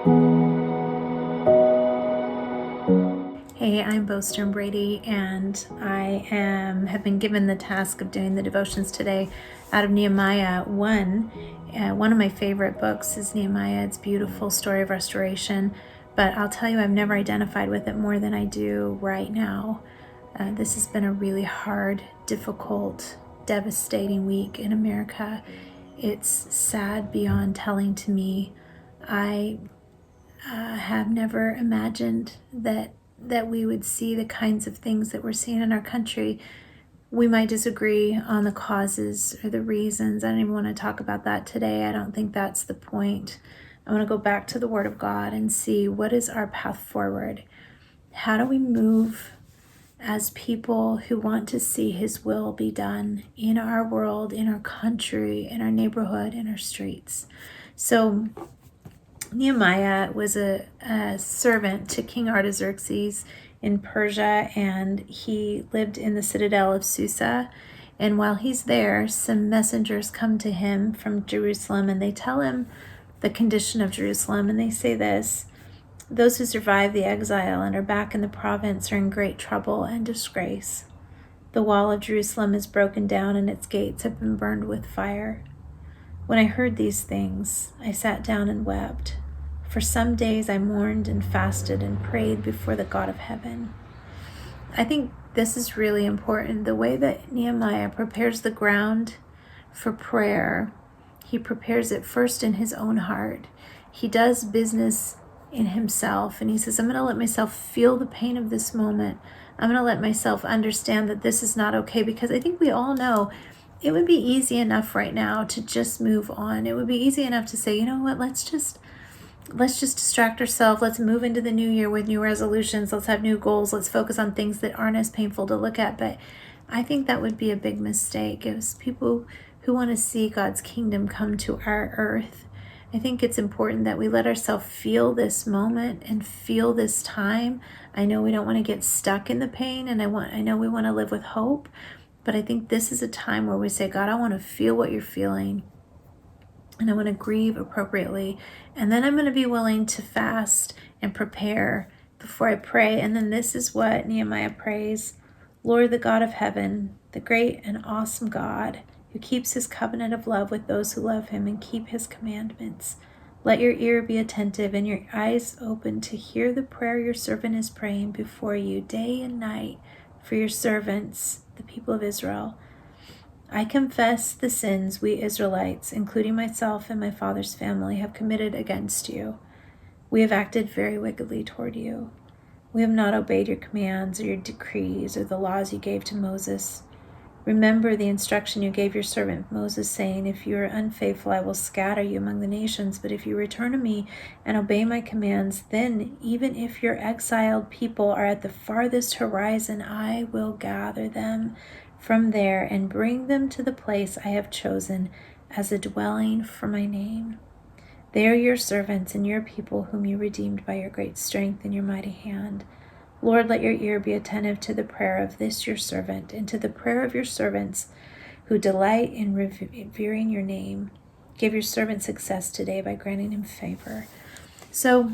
Hey, I'm Stern-Brady, and have been given the task of doing the devotions today out of Nehemiah 1. One of my favorite books is Nehemiah. It's a beautiful story of restoration, but I'll tell you, I've never identified with it more than I do right now. This has been a really hard, difficult, devastating week in America. It's sad beyond telling to me. I have never imagined that we would see the kinds of things that we're seeing in our country. We might disagree on the causes or the reasons. I don't even want to talk about that today. I don't think that's the point. I want to go back to the Word of God and see what is our path forward. How do we move as people who want to see His will be done in our world, in our country, in our neighborhood, in our streets? So Nehemiah was a servant to King Artaxerxes in Persia, and he lived in the citadel of Susa. And while he's there, some messengers come to him from Jerusalem, and they tell him the condition of Jerusalem. And they say this: those who survive the exile and are back in the province are in great trouble and disgrace. The wall of Jerusalem is broken down, and its gates have been burned with fire. When I heard these things, I sat down and wept. For some days I mourned and fasted and prayed before the God of heaven. I think this is really important. The way that Nehemiah prepares the ground for prayer, he prepares it first in his own heart. He does business in himself, and he says, I'm going to let myself feel the pain of this moment. I'm going to let myself understand that this is not okay, because I think we all know it would be easy enough right now to just move on. It would be easy enough to say, you know what, let's just distract ourselves. Let's move into the new year with new resolutions. Let's have new goals. Let's focus on things that aren't as painful to look at. But I think that would be a big mistake. As people who want to see God's kingdom come to our earth, I think it's important that we let ourselves feel this moment and feel this time. I know we don't want to get stuck in the pain, and I know we want to live with hope, but I think this is a time where we say, God, I want to feel what you're feeling, and I want to grieve appropriately. And then I'm going to be willing to fast and prepare before I pray. And then this is what Nehemiah prays: Lord, the God of heaven, the great and awesome God, who keeps his covenant of love with those who love him and keep his commandments. Let your ear be attentive and your eyes open to hear the prayer your servant is praying before you day and night for your servants, the people of Israel. I confess the sins we Israelites, including myself and my father's family, have committed against you. We have acted very wickedly toward you. We have not obeyed your commands or your decrees or the laws you gave to Moses. Remember the instruction you gave your servant Moses, saying, if you are unfaithful, I will scatter you among the nations. But if you return to me and obey my commands, then even if your exiled people are at the farthest horizon, I will gather them from there and bring them to the place I have chosen as a dwelling for my name. They are your servants and your people, whom you redeemed by your great strength and your mighty hand. Lord, let your ear be attentive to the prayer of this your servant and to the prayer of your servants who delight in revering your name. Give your servant success today by granting him favor. So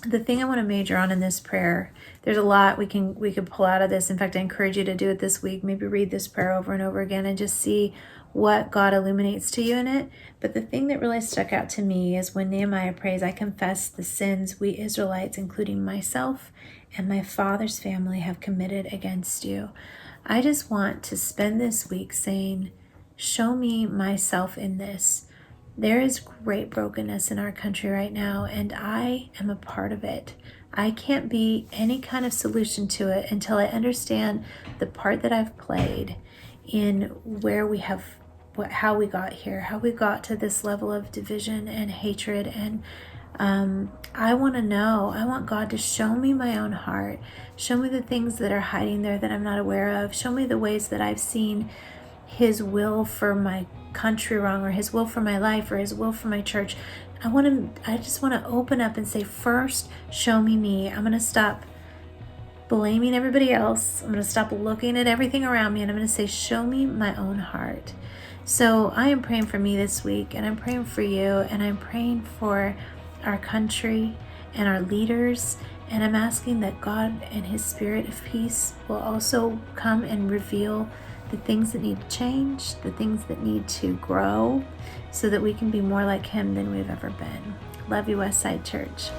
the thing I want to major on in this prayer, there's a lot we could pull out of this. In fact, I encourage you to do it this week. Maybe read this prayer over and over again and just see what God illuminates to you in it. But the thing that really stuck out to me is when Nehemiah prays, I confess the sins we Israelites, including myself and my father's family, have committed against you. I just want to spend this week saying, show me myself in this. There is great brokenness in our country right now, and I am a part of it. I can't be any kind of solution to it until I understand the part that I've played in where we have, how we got here, how we got to this level of division and hatred. And I want to know. I want God to show me my own heart. Show me the things that are hiding there that I'm not aware of. Show me the ways that I've seen his will for my country wrong, or his will for my life, or his will for my church. I just want to open up and say, first, show me me. I'm going to stop blaming everybody else. I'm going to stop looking at everything around me, and I'm going to say, show me my own heart. So I am praying for me this week, and I'm praying for you, and I'm praying for our country and our leaders. And I'm asking that God and His Spirit of peace will also come and reveal the things that need to change, the things that need to grow, so that we can be more like Him than we've ever been. Love you, Westside Church.